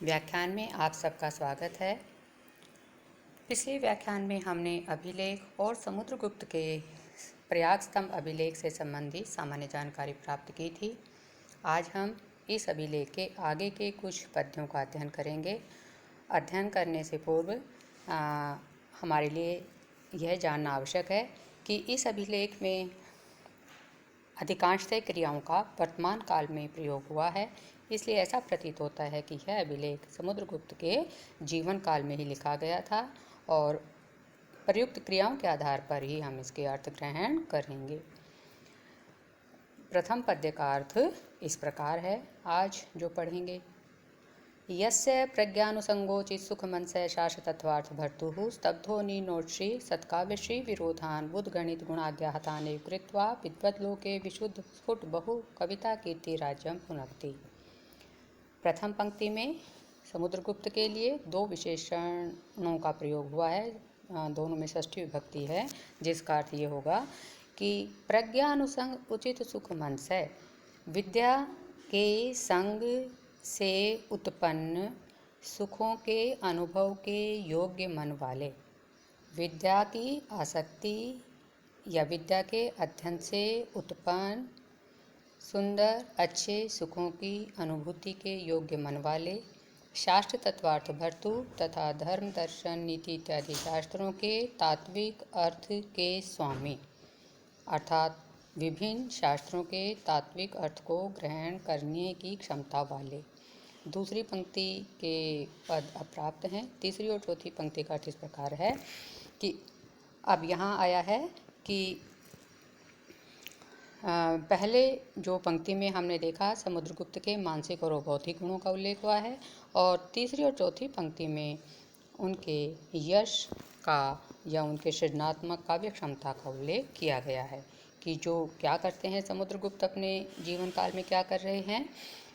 व्याख्यान में आप सबका स्वागत है। पिछले व्याख्यान में हमने अभिलेख और समुद्रगुप्त के प्रयाग स्तंभ अभिलेख से संबंधित सामान्य जानकारी प्राप्त की थी। आज हम इस अभिलेख के आगे के कुछ पद्यों का अध्ययन करेंगे। अध्ययन करने से पूर्व हमारे लिए यह जानना आवश्यक है कि इस अभिलेख में अधिकांशतः क्रियाओं का वर्तमान काल में प्रयोग हुआ है, इसलिए ऐसा प्रतीत होता है कि यह अभिलेख समुद्रगुप्त के जीवन काल में ही लिखा गया था और प्रयुक्त क्रियाओं के आधार पर ही हम इसके अर्थ ग्रहण करेंगे। प्रथम पद्य का अर्थ इस प्रकार है, आज जो पढ़ेंगे। यस्य प्रज्ञानुसंगोचित सुख मनसय शाश्वतत्वार्थ भर्तुः स्तब्धो नीनोश्री सत्काव्यश्री विरोधान बुद्गणित गुणाज्ञाहताने कृत्वा विद्वद्लोके विशुद्ध स्फुट बहु कविता कीर्ति राज्यम पुनक्ति। प्रथम पंक्ति में समुद्रगुप्त के लिए दो विशेषणों का प्रयोग हुआ है, दोनों में षष्ठी विभक्ति है, जिसका अर्थ ये होगा कि प्रज्ञानुसंग उचित सुख मनसय, विद्या के संग से उत्पन्न सुखों के अनुभव के योग्य मन वाले, विद्या की आसक्ति या विद्या के अध्ययन से उत्पन्न सुंदर अच्छे सुखों की अनुभूति के योग्य मन वाले, शास्त्र तत्वार्थ भर्तु तथा धर्म दर्शन नीति इत्यादि शास्त्रों के तात्विक अर्थ के स्वामी, अर्थात विभिन्न शास्त्रों के तात्विक अर्थ को ग्रहण करने की क्षमता वाले। दूसरी पंक्ति के पद अप्राप्त हैं। तीसरी और चौथी पंक्ति का अर्थ इस प्रकार है कि अब यहाँ आया है कि पहले जो पंक्ति में हमने देखा समुद्रगुप्त के मानसिक और भौतिक गुणों का उल्लेख हुआ है, और तीसरी और चौथी पंक्ति में उनके यश का या उनके सृजनात्मक काव्य क्षमता का उल्लेख किया गया है कि जो क्या करते हैं समुद्रगुप्त अपने जीवन काल में क्या कर रहे हैं।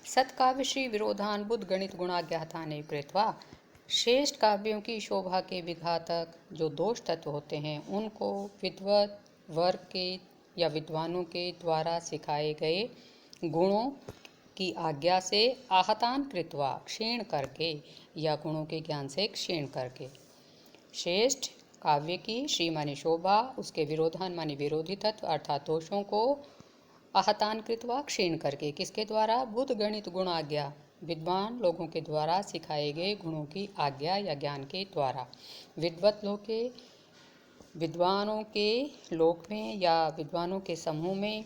सत्काव्यश्री विरोधान बुद्ध गणित गुणाज्ञाताने कृत्वा, श्रेष्ठ काव्यों की शोभा के विघातक जो दोष तत्व होते हैं उनको विद्वत वर्ग के या विद्वानों के द्वारा सिखाए गए गुणों की आज्ञा से आहतान कृत्वा, क्षीण करके या गुणों के ज्ञान से क्षीण करके। श्रेष्ठ काव्य की श्री माने शोभा, उसके विरोधान माने विरोधी तत्व अर्थात दोषों को आहतान कृत्वा क्षीण करके, किसके द्वारा, बुद्ध गणित गुण आज्ञा, विद्वान लोगों के द्वारा सिखाए गए गुणों की आज्ञा या ज्ञान के द्वारा। विद्वत लोग के विद्वानों के लोक में या विद्वानों के समूह में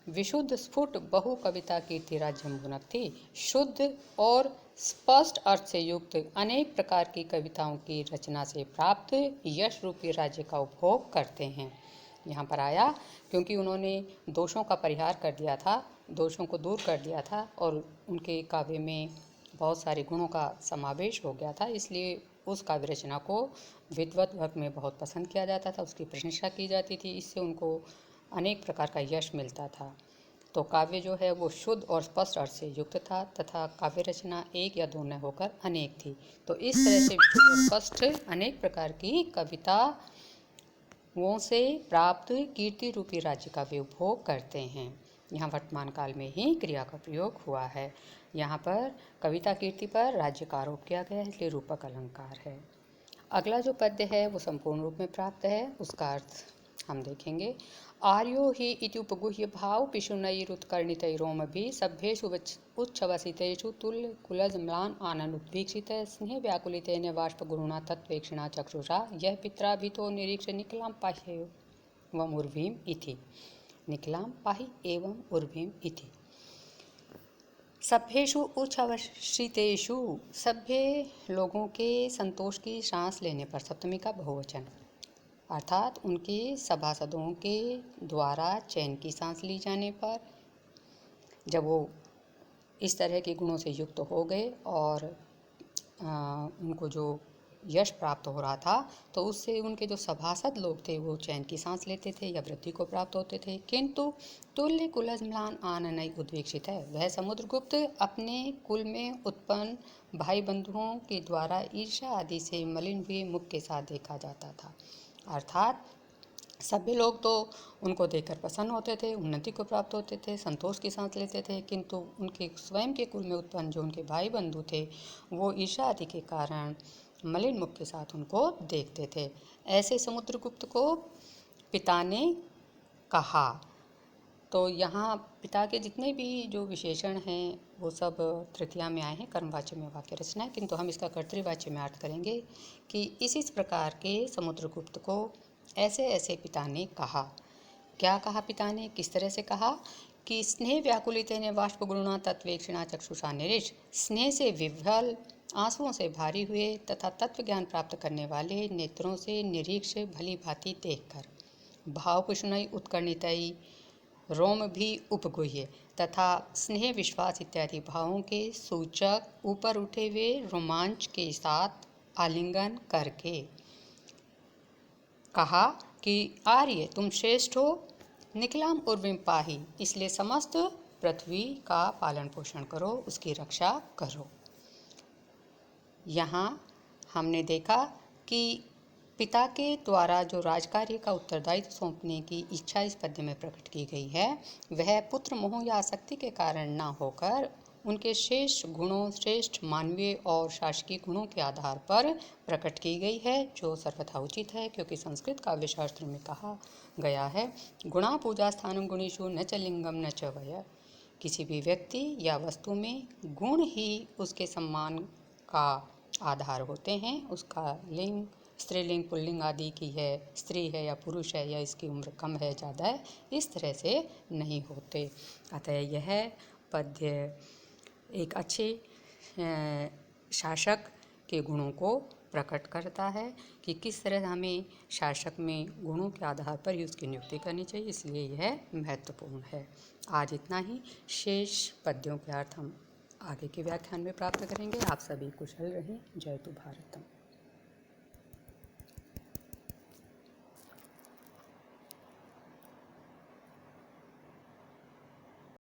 विशुद्ध स्फुट बहु कविता कीर्ति राज्यम पुनक्ति, शुद्ध और स्पष्ट अर्थ से युक्त अनेक प्रकार की कविताओं की रचना से प्राप्त यश रूपी राज्य का उपभोग करते हैं। यहाँ पर आया क्योंकि उन्होंने दोषों का परिहार कर दिया था, दोषों को दूर कर दिया था और उनके काव्य में बहुत सारे गुणों का समावेश हो गया था, इसलिए उस काव्य रचना को विद्वत वर्ग में बहुत पसंद किया जाता था, उसकी प्रशंसा की जाती थी, इससे उनको अनेक प्रकार का यश मिलता था। तो काव्य जो है वो शुद्ध और स्पष्ट अर्थ से युक्त था तथा काव्य रचना एक या दो न होकर अनेक थी। तो इस तरह से विशुद्ध और स्पष्ट अनेक प्रकार की कविताओं से प्राप्त कीर्ति रूपी राज्य का वे उपभोग करते हैं। यहाँ वर्तमान काल में ही क्रिया का प्रयोग हुआ है। यहाँ पर कविता कीर्ति पर राज्य का आरोप किया गया है, इसलिए रूपक अलंकार है। अगला जो पद्य है वो संपूर्ण रूप में प्राप्त है, उसका अर्थ हम देखेंगे। आर्यो हि इत्युपगुह्य भाव पिशुनैरुत्कर्णितैरोमभिः सभ्येषु उच्छ्वसितेषु तुल्यकुलजम्लान् आनन्द उद्वीक्षित स्नेह व्याकुलितेन बाष्पगुरुणा तत्वेक्षिणा चक्षुषा यः पित्राभितो निरीक्ष्य निकलां पाहि एवं उर्वीम् इति। निकलां पाहि एवं उर्वीम् इति। सभ्येषु उच्छ्वसितेषु, सभ्य लोगों के संतोष की सांस लेने पर, सप्तमी का बहुवचन, अर्थात उनके सभासदों के द्वारा चैन की सांस ली जाने पर, जब वो इस तरह के गुणों से युक्त हो गए और उनको जो यश प्राप्त हो रहा था तो उससे उनके जो सभासद लोग थे वो चैन की सांस लेते थे या वृद्धि को प्राप्त होते थे। किंतु तुल्य कुलजम्लान आननई उद्वीक्षित है, वह समुद्रगुप्त अपने कुल में उत्पन्न भाई बंधुओं के द्वारा ईर्ष्या आदि से मलिन हुए मुख के साथ देखा जाता था। अर्थात सभी लोग तो उनको देखकर प्रसन्न होते थे, उन्नति को प्राप्त होते थे, संतोष की सांस लेते थे, किंतु उनके स्वयं के कुल में उत्पन्न जो उनके भाई बंधु थे वो ईर्ष्या आदि के कारण मलिन मुख के साथ उनको देखते थे। ऐसे समुद्रगुप्त को पिता ने कहा। तो यहाँ पिता के जितने भी जो विशेषण हैं वो सब तृतीया में आए हैं, कर्मवाच्य में वाक्य रचना है, किंतु हम इसका कर्तृवाच्य में अर्थ करेंगे कि इस प्रकार के समुद्रगुप्त को ऐसे ऐसे पिता ने कहा। क्या कहा पिता ने, किस तरह से कहा कि स्नेह व्याकुलितेन बाष्पगुणा तत्वेक्षणा चक्षुषा निरीश, स्नेह से विह्वल, आंसुओं से भारी हुए तथा तत्व ज्ञान प्राप्त करने वाले नेत्रों से निरीक्ष भली भांति देखकर, भावपुष्णई उत्कर्णितई, रोम भी उपगुह्य तथा स्नेह विश्वास इत्यादि भावों के सूचक ऊपर उठे हुए रोमांच के साथ आलिंगन करके कहा कि आर्य तुम श्रेष्ठ हो, निकलाम उर्विम पाही, इसलिए समस्त पृथ्वी का पालन पोषण करो, उसकी रक्षा करो। यहाँ हमने देखा कि पिता के द्वारा जो राजकार्य का उत्तरदायित्व सौंपने की इच्छा इस पद्य में प्रकट की गई है वह पुत्र मोह या आसक्ति के कारण न होकर उनके श्रेष्ठ गुणों, श्रेष्ठ मानवीय और शासकीय गुणों के आधार पर प्रकट की गई है, जो सर्वथा उचित है, क्योंकि संस्कृत काव्य शास्त्र में कहा गया है गुणा पूजा स्थानम गुणेषु न च लिंगम न च वय। किसी भी व्यक्ति या वस्तु में गुण ही उसके सम्मान का आधार होते हैं, उसका लिंग स्त्रीलिंग पुल्लिंग आदि की है, स्त्री है या पुरुष है या इसकी उम्र कम है ज़्यादा है, इस तरह से नहीं होते। अतः यह पद्य एक अच्छे शासक के गुणों को प्रकट करता है कि किस तरह हमें शासक में गुणों के आधार पर ही उसकी नियुक्ति करनी चाहिए, इसलिए यह महत्वपूर्ण है। आज इतना ही, शेष पद्यों के अर्थ हम आगे के व्याख्यान में प्राप्त करेंगे। आप सभी कुशल रहें। जय तु भारतम।